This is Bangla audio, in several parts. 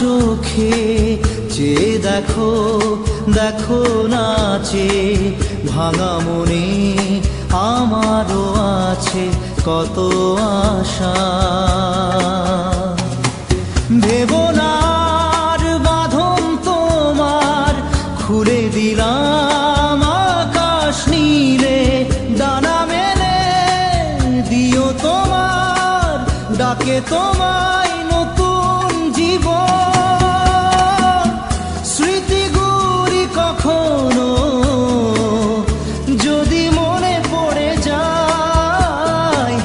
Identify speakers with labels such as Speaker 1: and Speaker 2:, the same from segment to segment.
Speaker 1: চোখে চেয়ে দেখো, দেখো নাচে ভাঙা মনে আমারও আছে কত আশা। ভেবো না আর বাঁধন তোমার, খুলে দিলাম আকাশ নীলে, ডানা মেলে দিও তোমার ডাকে তোমায় নতুন জীবন। স্মৃতিগুলি কখনো যদি মনে পড়ে যায়,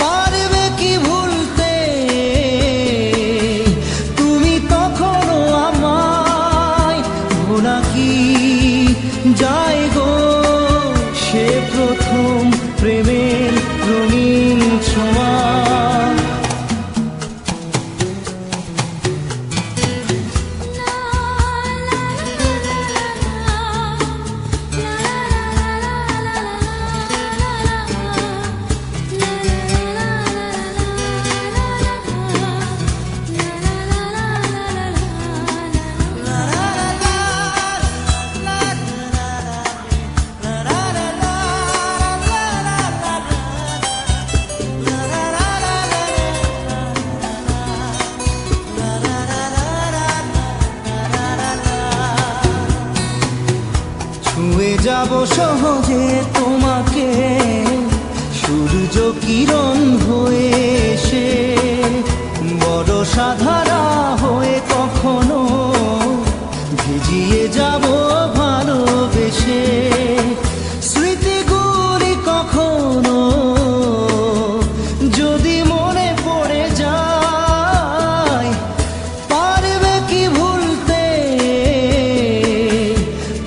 Speaker 1: পারবে কি ভুলতে তুমি তখনো আমায়? ভোলা কি যায় গো সে প্রথম প্রেমের রঙিন ছোঁয়া। ছুঁয়ে যাব সহজে তোমাকে সূর্য কিরণ হয়ে এসে, বড় সাধারা হয়ে কখনো ভিজিয়ে যাব ভালোবেসে। স্মৃতিগুলি কখনো যদি মনে পড়ে যায়, পারবে কি ভুলতে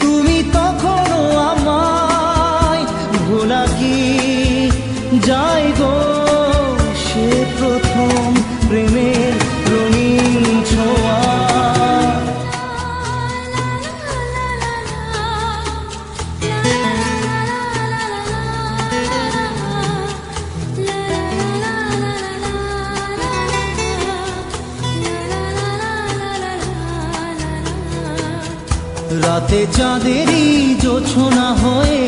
Speaker 1: তুমি তখনো আমায়? ভোলা কি যায় গো সে প্রথম প্রেমের রঙিন ছোঁয়া। রাতে চাঁদেরই জোছনা হয়ে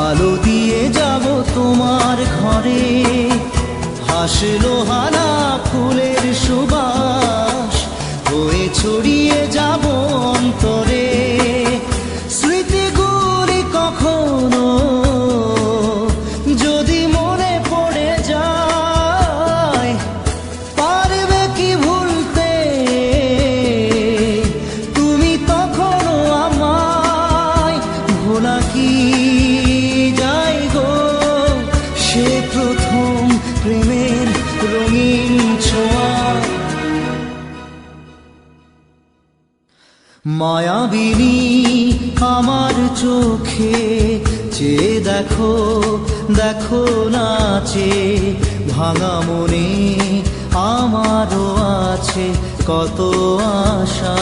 Speaker 1: আলো দিয়ে যাব তোমার ঘরে, হাসলো হানা ফুলের সুবাস হয়ে ছড়িয়ে যাব অন্তরে। স্মৃতিগুলি কখনো যদি মনে পড়ে যায়, পারবে কি ভুলতে তুমি তখনো আমায়? ভোলা কি যায় গো সে প্রথম প্রেমের রঙিন ছোঁয়া। মায়াবিনী আমার চোখে চেয়ে দেখো, দেখো নাচে ভাঙা মনে আমারও আছে কত আশা।